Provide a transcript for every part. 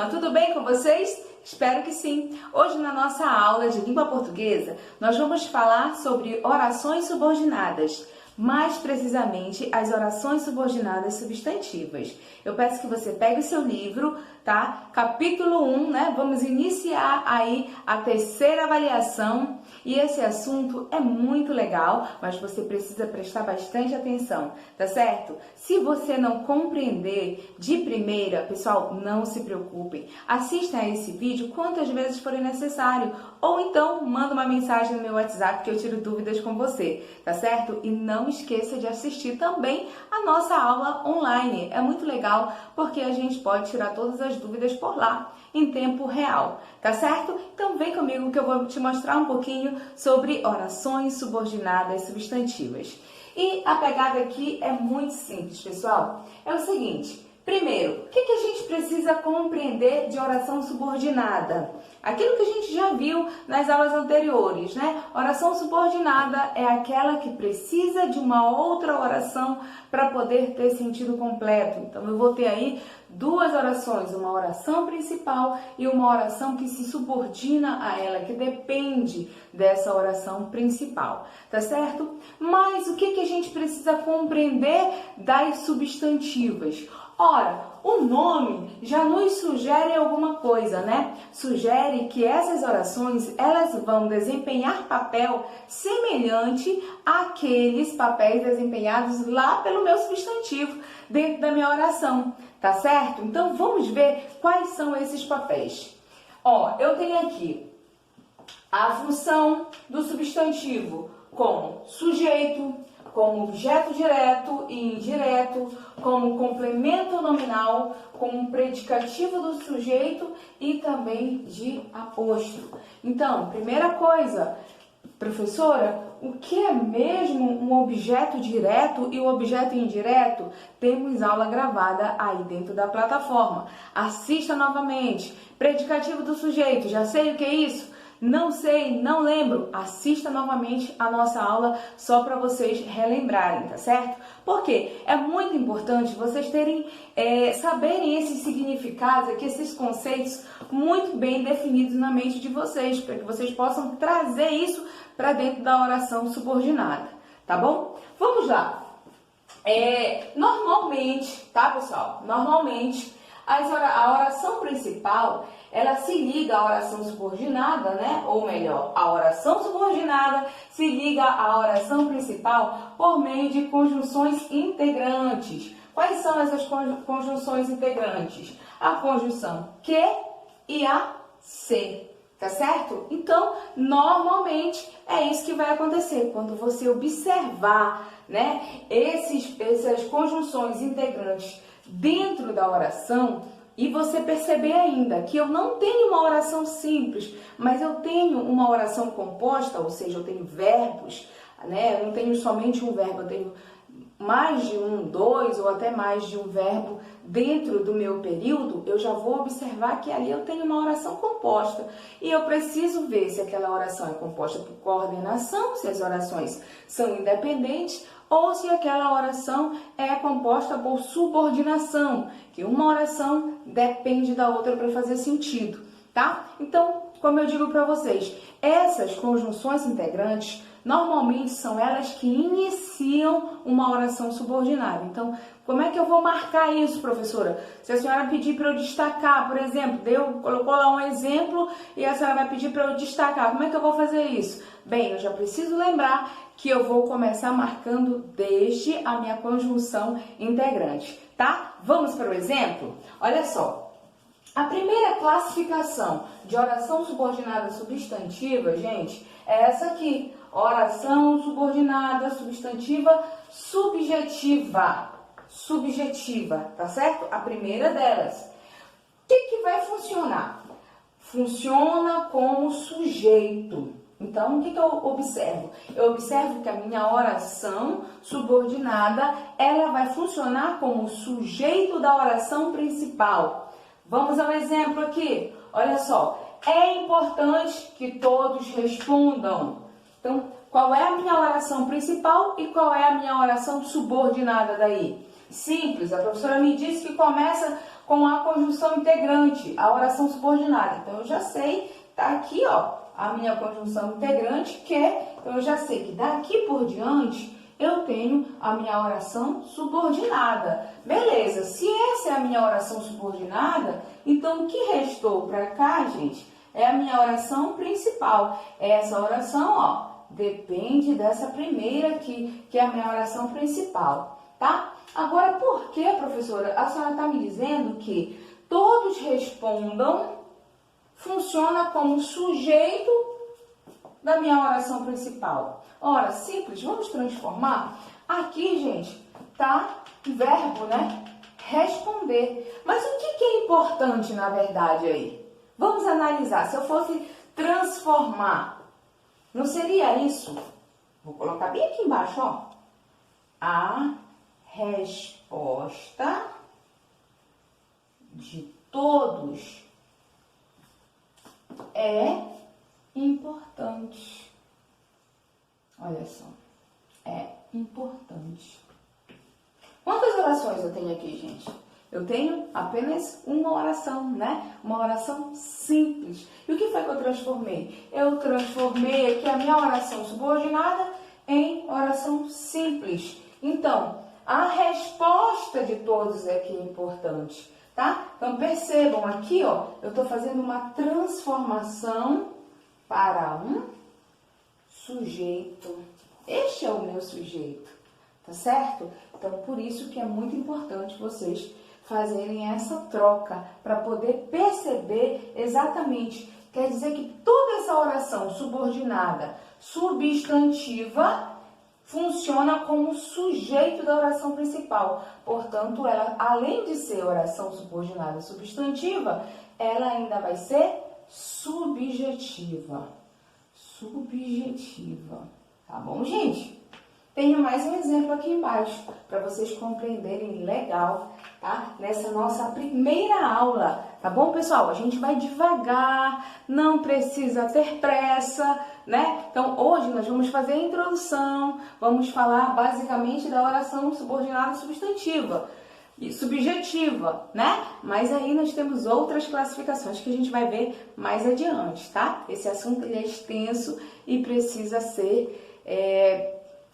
turma, tudo bem com vocês? Espero que sim! Hoje na nossa aula de língua portuguesa, nós vamos falar sobre orações subordinadas, mais precisamente as orações subordinadas substantivas. Eu peço que você pegue o seu livro, tá? Capítulo 1, né? Vamos iniciar aí a terceira avaliação e esse assunto é muito legal, mas você precisa prestar bastante atenção, tá certo? Se você não compreender de primeira, pessoal, não se preocupem. Assistam a esse vídeo quantas vezes forem necessário ou então manda uma mensagem no meu WhatsApp que eu tiro dúvidas com você, tá certo? E não esqueça de assistir também a nossa aula online. É muito legal porque a gente pode tirar todas as dúvidas por lá, em tempo real, tá certo? Então vem comigo que eu vou te mostrar um pouquinho sobre orações subordinadas substantivas. E a pegada aqui é muito simples, pessoal. É o seguinte, primeiro, o que a gente precisa compreender de oração subordinada? Aquilo que a gente já viu nas aulas anteriores, né? Oração subordinada é aquela que precisa de uma outra oração para poder ter sentido completo. Então, eu vou ter aí duas orações, uma oração principal e uma oração que se subordina a ela, que depende dessa oração principal, tá certo? Mas o que a gente precisa compreender das substantivas? Ora, o nome já nos sugere alguma coisa, né? Sugere que essas orações, elas vão desempenhar papel semelhante àqueles papéis desempenhados lá pelo meu substantivo dentro da minha oração, tá certo? Então, vamos ver quais são esses papéis. Ó, eu tenho aqui a função do substantivo como sujeito, como objeto direto e indireto, como complemento nominal, como predicativo do sujeito e também de aposto. Então, primeira coisa, professora, o que é mesmo um objeto direto e o objeto indireto? Temos aula gravada aí dentro da plataforma. Assista novamente. Predicativo do sujeito, já sei o que é isso? Não sei, não lembro, assista novamente a nossa aula só para vocês relembrarem, tá certo? Porque é muito importante vocês saberem esses significados, aqui, esses conceitos muito bem definidos na mente de vocês, para que vocês possam trazer isso para dentro da oração subordinada, tá bom? Vamos lá. Normalmente, tá, pessoal? Normalmente, a oração principal, ela se liga à oração subordinada, né? Ou melhor, a oração subordinada se liga à oração principal por meio de conjunções integrantes. Quais são essas conjunções integrantes? A conjunção que e a se, tá certo? Então, normalmente é isso que vai acontecer quando você observar, né, essas conjunções integrantes dentro da oração e você perceber ainda que eu não tenho uma oração simples, mas eu tenho uma oração composta, ou seja, eu tenho verbos, né? Eu não tenho somente um verbo, eu tenho mais de um, dois ou até mais de um verbo dentro do meu período, eu já vou observar que ali eu tenho uma oração composta. E eu preciso ver se aquela oração é composta por coordenação, se as orações são independentes, ou se aquela oração é composta por subordinação, que uma oração depende da outra para fazer sentido, tá? Então, como eu digo para vocês, essas conjunções integrantes, normalmente são elas que iniciam uma oração subordinada. Então, como é que eu vou marcar isso, professora? Se a senhora pedir para eu destacar, por exemplo, colocou lá um exemplo e a senhora vai pedir para eu destacar, como é que eu vou fazer isso? Bem, eu já preciso lembrar que eu vou começar marcando desde a minha conjunção integrante, tá? Vamos para o exemplo? Olha só. A primeira classificação de oração subordinada substantiva, gente, é essa aqui. Oração subordinada substantiva subjetiva. Subjetiva, tá certo? A primeira delas. O que vai funcionar? Funciona como sujeito. Então, o que eu observo? Eu observo que a minha oração subordinada, ela vai funcionar como sujeito da oração principal. Vamos ao exemplo aqui. Olha só. É importante que todos respondam. Então, qual é a minha oração principal e qual é a minha oração subordinada daí? Simples, a professora me disse que começa com a conjunção integrante, a oração subordinada. Então, eu já sei, tá aqui, ó, a minha conjunção integrante, então eu já sei que daqui por diante eu tenho a minha oração subordinada. Beleza, se essa é a minha oração subordinada, então o que restou para cá, gente, é a minha oração principal. Essa oração, ó, depende dessa primeira aqui, que é a minha oração principal, tá? Agora, por que, professora, a senhora está me dizendo que todos respondam funciona como sujeito da minha oração principal? Ora, simples, vamos transformar. Aqui, gente, tá verbo, né? Responder. Mas o que é importante, na verdade, aí? Vamos analisar. Se eu fosse transformar, não seria isso? Vou colocar bem aqui embaixo, ó. A resposta de todos é importante. Olha só, é importante. Quantas orações eu tenho aqui, gente? Eu tenho apenas uma oração, né? Uma oração simples. E o que foi que eu transformei? Eu transformei aqui a minha oração subordinada em oração simples. Então, a resposta de todos é que é importante, tá? Então, percebam aqui, ó, eu estou fazendo uma transformação para um sujeito. Este é o meu sujeito, tá certo? Então, por isso que é muito importante vocês fazerem essa troca, para poder perceber exatamente. Quer dizer que toda essa oração subordinada, substantiva, funciona como sujeito da oração principal. Portanto, ela, além de ser oração subordinada substantiva, ela ainda vai ser subjetiva. Subjetiva. Tá bom, gente? Tenho mais um exemplo aqui embaixo, para vocês compreenderem legal, tá? Nessa nossa primeira aula, tá bom, pessoal? A gente vai devagar, não precisa ter pressa, né? Então, hoje nós vamos fazer a introdução, vamos falar basicamente da oração subordinada substantiva e subjetiva, né? Mas aí nós temos outras classificações que a gente vai ver mais adiante, tá? Esse assunto ele é extenso e precisa ser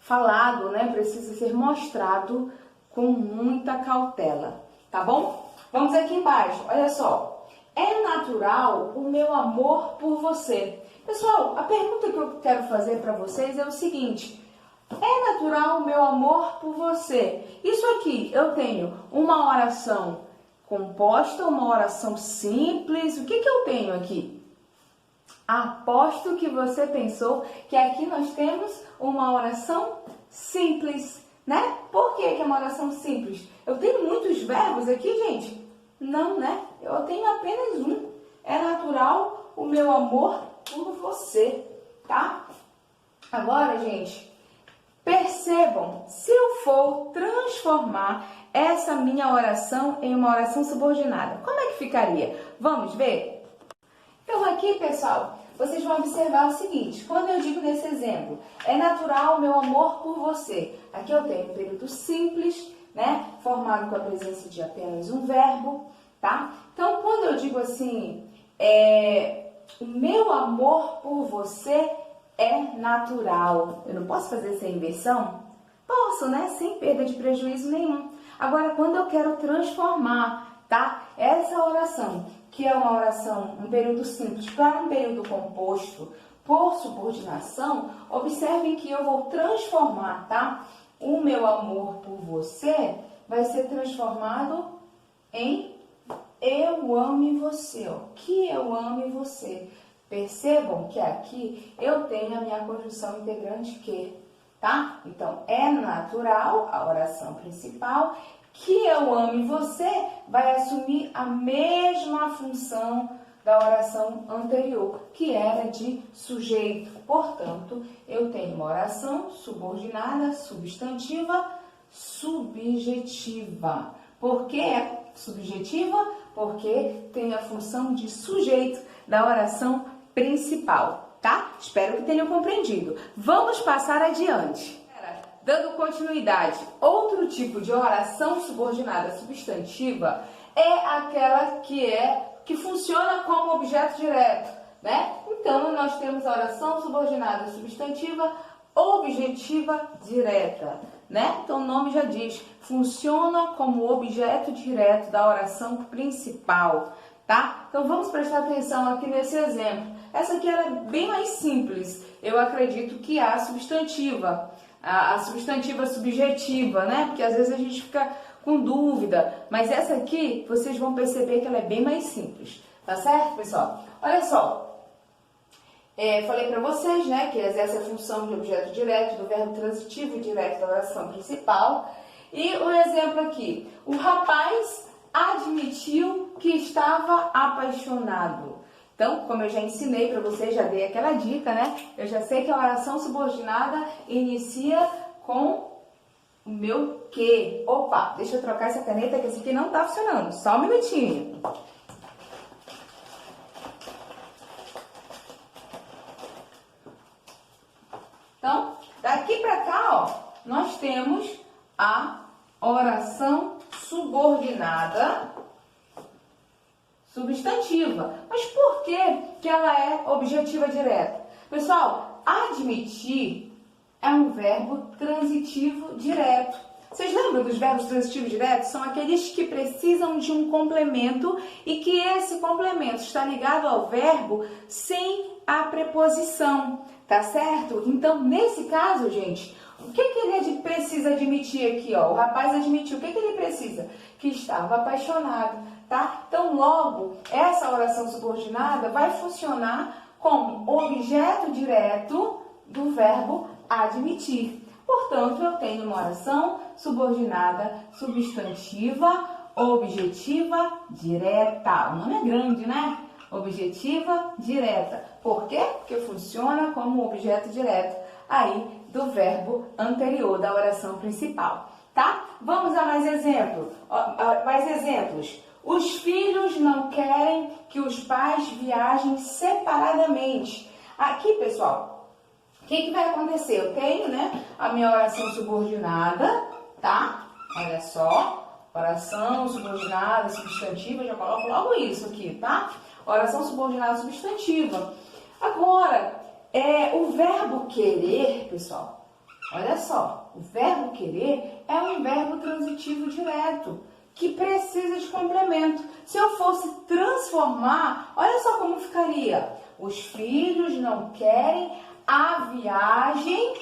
falado, né? Precisa ser mostrado com muita cautela, tá bom? Vamos aqui embaixo, olha só. É natural o meu amor por você. Pessoal, a pergunta que eu quero fazer para vocês é o seguinte: é natural o meu amor por você? Isso aqui, eu tenho uma oração composta, uma oração simples. O que eu tenho aqui? Aposto que você pensou que aqui nós temos uma oração simples, né? Por que é uma oração simples? Eu tenho muitos verbos aqui, gente? Não, né? Eu tenho apenas um. É natural o meu amor por você, tá? Agora, gente, percebam, se eu for transformar essa minha oração em uma oração subordinada, como é que ficaria? Vamos ver? Então, aqui, pessoal, vocês vão observar o seguinte: quando eu digo nesse exemplo, é natural o meu amor por você, aqui eu tenho um período simples, né, formado com a presença de apenas um verbo, tá? Então, quando eu digo assim, o meu amor por você é natural, eu não posso fazer essa inversão? Posso, né, sem perda de prejuízo nenhum. Agora, quando eu quero transformar, tá, essa oração, que é uma oração, um período simples, para um período composto por subordinação, observem que eu vou transformar, tá? O meu amor por você vai ser transformado em eu ame você, ó. Que eu ame você. Percebam que aqui eu tenho a minha conjunção integrante que, tá? Então, é natural a oração principal. Que eu ame você vai assumir a mesma função da oração anterior, que era de sujeito. Portanto, eu tenho uma oração subordinada, substantiva, subjetiva. Por que é subjetiva? Porque tem a função de sujeito da oração principal, tá? Espero que tenham compreendido. Vamos passar adiante. Dando continuidade, outro tipo de oração subordinada substantiva é aquela que funciona como objeto direto, né? Então, nós temos a oração subordinada substantiva objetiva direta, né? Então, o nome já diz, funciona como objeto direto da oração principal, tá? Então, vamos prestar atenção aqui nesse exemplo. Essa aqui ela é bem mais simples, eu acredito, que a substantiva. A substantiva subjetiva, né? Porque às vezes a gente fica com dúvida, mas essa aqui vocês vão perceber que ela é bem mais simples, tá certo, pessoal? Olha só, falei para vocês, né, que exerce a função de objeto direto do verbo transitivo direto da oração principal. E o exemplo aqui, o rapaz admitiu que estava apaixonado. Então, como eu já ensinei para vocês, já dei aquela dica, né? Eu já sei que a oração subordinada inicia com o meu que. Opa, deixa eu trocar essa caneta que essa aqui não tá funcionando. Só um minutinho. Então, daqui para cá, ó, nós temos a oração subordinada substantiva. Mas por que ela é objetiva direta? Pessoal, admitir é um verbo transitivo direto. Vocês lembram dos verbos transitivos diretos? São aqueles que precisam de um complemento e que esse complemento está ligado ao verbo sem a preposição, tá certo? Então, nesse caso, gente, o que ele precisa admitir aqui, ó? O rapaz admitiu. O que ele precisa? Que estava apaixonado, tá? Então, logo, essa oração subordinada vai funcionar como objeto direto do verbo admitir. Portanto, eu tenho uma oração subordinada substantiva objetiva direta. O nome é grande, né? Objetiva direta. Por quê? Porque funciona como objeto direto aí do verbo anterior da oração principal, tá? Vamos a mais exemplos. Os filhos não querem que os pais viajem separadamente. Aqui, pessoal, o que vai acontecer? Eu tenho, né, a minha oração subordinada, tá? Olha só, oração subordinada substantiva, já coloco logo isso aqui, tá? Oração subordinada substantiva. Agora, o verbo querer, pessoal, olha só, o verbo querer é um verbo transitivo direto, que precisa de complemento. Se eu fosse transformar, olha só como ficaria. Os filhos não querem a viagem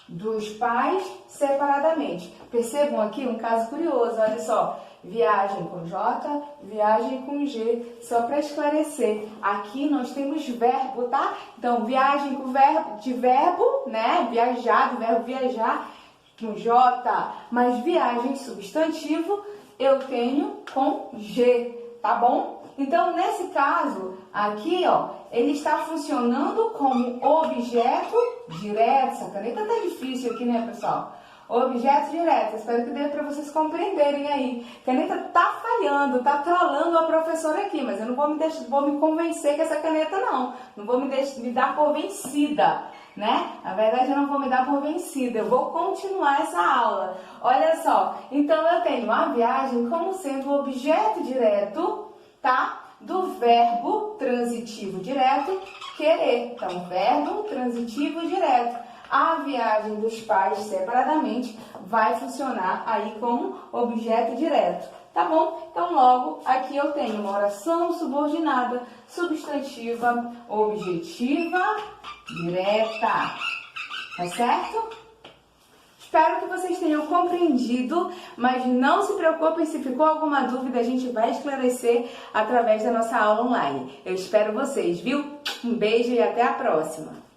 dos pais separadamente. Percebam aqui um caso curioso, olha só. Viagem com J, viagem com G. Só para esclarecer, aqui nós temos verbo, tá? Então, viagem com verbo, de verbo, né? Viajar, do verbo viajar, com J. Mas viagem substantivo, eu tenho com G, tá bom? Então, nesse caso, aqui, ó, ele está funcionando como objeto direto. Essa caneta tá difícil aqui, né, pessoal? Objeto direto. Espero que dê para vocês compreenderem aí. A caneta tá falhando, tá trolando a professora aqui, mas eu não vou me convencer com essa caneta, não. Não vou me dar por vencida, né? Na verdade, eu não vou me dar por vencida. Eu vou continuar essa aula. Olha só. Então, eu tenho a viagem como sendo objeto direto, tá? Do verbo transitivo direto, querer. Então, verbo transitivo direto. A viagem dos pais separadamente vai funcionar aí como objeto direto, tá bom? Então, logo, aqui eu tenho uma oração subordinada, substantiva, objetiva, direta, tá certo? Espero que vocês tenham compreendido, mas não se preocupem, se ficou alguma dúvida, a gente vai esclarecer através da nossa aula online. Eu espero vocês, viu? Um beijo e até a próxima!